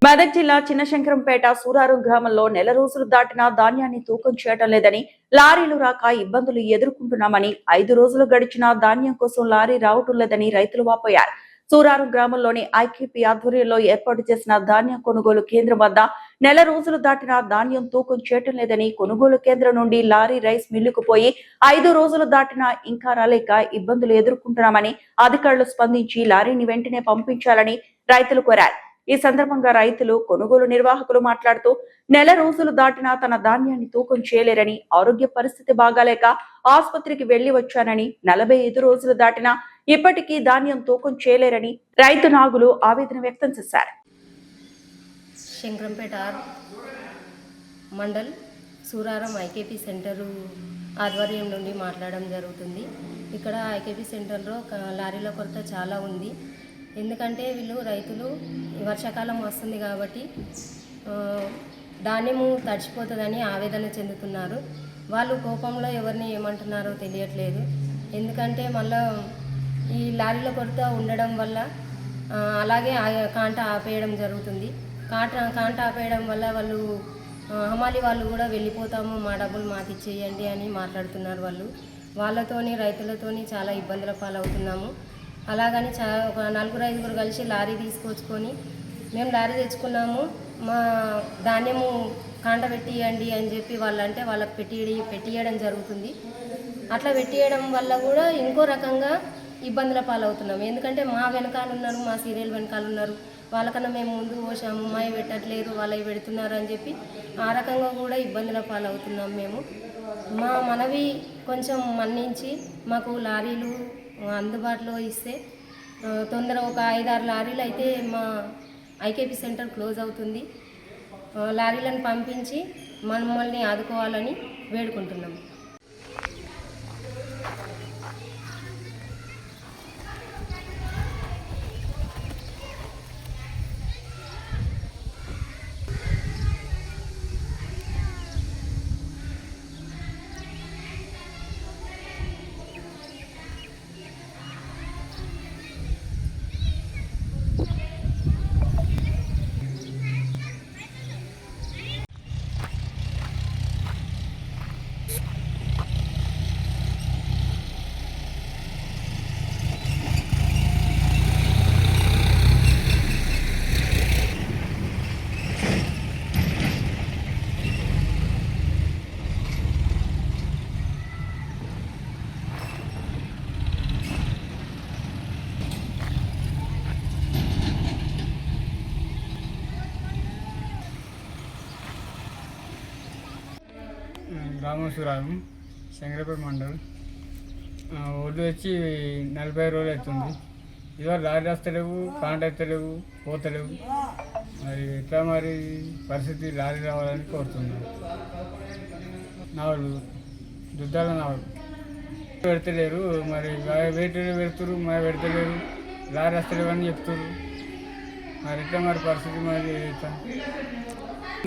మెదక్ జిల్లా చిన్నశంకరంపేట సూరారం గ్రామంలో నెల రోజులు దాటినా ధాన్యాన్ని తూకం చేయటం లేదని, లారీలు రాక ఇబ్బందులు ఎదుర్కొంటున్నామని, 5 రోజులు గడిచినా ధాన్యం కోసం లారీ రావటం లేదని రైతులు వాపోయారు. సూరారం గ్రామంలోని ఐకేపీ ఆధ్వర్యంలో ఏర్పాటు చేసిన ధాన్యం కొనుగోలు కేంద్రం వద్ద నెల రోజులు దాటినా ధాన్యం తూకం చేయటం లేదని, కొనుగోలు కేంద్రం నుండి లారీ రైస్ మిల్లుకు పోయి 5 రోజులు దాటినా ఇంకా రాలేక ఇబ్బందులు ఎదుర్కొంటున్నామని అధికారులు స్పందించి లారీని వెంటనే పంపించాలని రైతులు కోరారు. ఈ సందర్భంగా రైతులు కొనుగోలు నిర్వాహకులు మాట్లాడుతూ నెల రోజులు దాటినా తన ధాన్యాన్ని తూకం చేయలేరని, ఆరోగ్య పరిస్థితి బాగాలేక ఆసుపత్రికి వెళ్లి వచ్చానని, 45 రోజులు దాటినా ఇప్పటికీ ధాన్యం తూకం చేయలేరని రైతు నాగులు ఆవేదన వ్యక్తం చేశారు. శంకరంపేట మండల్ సూరారం ఐకేపీ సెంటర్ ఆధ్వర్యం నుండి మాట్లాడడం జరుగుతుంది. ఇక్కడ ఐకేపీ సెంటర్లో లారీల కొరత చాలా ఉంది. ఎందుకంటే వీళ్ళు రైతులు వర్షాకాలం వస్తుంది కాబట్టి ధాన్యము తడిచిపోతుందని ఆవేదన చెందుతున్నారు. వాళ్ళు కోపంలో ఎవరిని ఏమంటున్నారో తెలియట్లేదు. ఎందుకంటే మళ్ళీ ఈ లారీల కొరత ఉండడం వల్ల అలాగే కాంట ఆపేయడం జరుగుతుంది. కాంట ఆపేయడం వల్ల వాళ్ళు హమాలి వాళ్ళు కూడా వెళ్ళిపోతాము, మా డబ్బులు మాకు ఇచ్చేయండి అని మాట్లాడుతున్నారు. వాళ్ళతోని రైతులతోని చాలా ఇబ్బందుల పాలవుతున్నాము. అలాగని ఒక 4-5 కలిసి లారీ తీసుకొచ్చుకొని మేము లారీ తెచ్చుకున్నాము, మా ధాన్యము కాంట పెట్టియండి అని చెప్పి వాళ్ళకి పెట్టియడం జరుగుతుంది. అట్లా పెట్టియడం వల్ల కూడా ఇంకో రకంగా ఇబ్బందుల పాలవుతున్నాము. ఎందుకంటే మా వెనకాల ఉన్నారు, మా సీరియల్ వెనకాల ఉన్నారు, వాళ్ళకన్నా మేము ముందు పోసాము, మావి పెట్టట్లేదు, వాళ్ళవి పెడుతున్నారు అని చెప్పి ఆ రకంగా కూడా ఇబ్బందుల పాలవుతున్నాము. మేము మా మనవి కొంచెం మన్నించి మాకు లారీలు అందుబాటులో ఇస్తే తొందర ఒక 5-6 లారీలు అయితే మా ఐకేపీ సెంటర్ క్లోజ్ అవుతుంది. లారీలను పంపించి మమ్మల్ని ఆదుకోవాలని వేడుకుంటున్నాము. రామేశ్వరం శంకరపేట మండల్ ఒడ్డు వచ్చి 40 రోజులు అవుతుంది. ఇవాళ లారీ వస్తలేవు, కాంట ఎత్తలేవు, పోతలేవు. మరి ఎట్లా మరి పరిస్థితి లారీ రావాలని కోరుతున్నాను. నావలు దుద్దాల నావలు పెడతలేరు, మరి వెయిట్ పెడుతురు, మరి పెడతలేరు, లారీ వస్తలేవు అని చెప్తున్నారు. మరి ఎట్లా మరి పరిస్థితి మరి ఎట్లా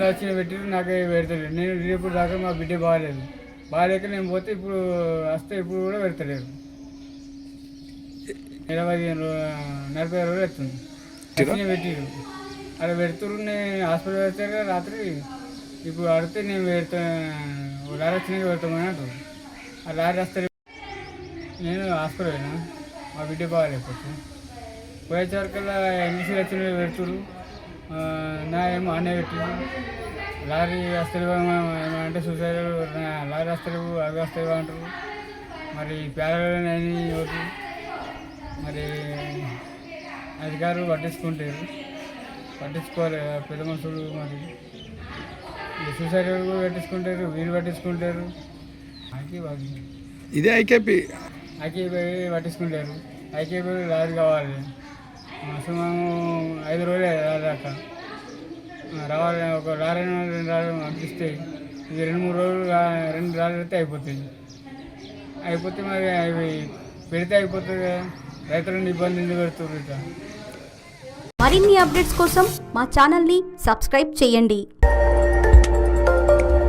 వచ్చిన పెట్టిరు, నాకే పెడతలేరు. నేను రేపు దాకా మా బిడ్డ బాగాలేక నేను పోతే ఇప్పుడు వస్తే ఇప్పుడు కూడా పెడతలేరు. 40 రోజులు అవుతుంది వచ్చిన పెట్టిరు. అలా పెడుతురు, నేను హాస్పిటల్ పెడతారు రాత్రి. ఇప్పుడు అడిగితే నేను లారీ వచ్చినాక పెడతామని అంటారు. ఆ లారీ వస్తే నేను హాస్పిటల్ అయినా మా బిడ్డ బాగాలేకపోతే పోయేసరికల్లా ఎన్నిసీలు వచ్చిన పెడుతురు. నా ఏమో అన్నీ పెట్టింది. లారీ వస్తలేవు ఏమంటే సూసైడ్, లారీ వస్తలేవు, అవి వస్తలేవు అంటారు. మరి పేదలని అవుతుంది. మరి అధికారులు పట్టించుకోవాలి పెద్ద మనుషులు. మరి సూసైడ్ కూడా పట్టించుకుంటారు, వీళ్ళు పట్టించుకుంటారు. ఇదే ఐకేపీ పట్టించుకుంటారు. ఐకేపీ లారీ కావాలి. అసలు మేము 5 రోజులే దాకా రావాలి. ఒక లారీ 2 లారీలు పంపిస్తే ఇది 2-3 రోజులు 2 లారీలు అయితే అయిపోతే మరి అవి పెడితే అయిపోతుంది కదా. రైతులను ఇబ్బంది ఎందుకు పెడుతుంది? మరిన్ని అప్డేట్స్ కోసం మా ఛానల్ని సబ్స్క్రైబ్ చేయండి.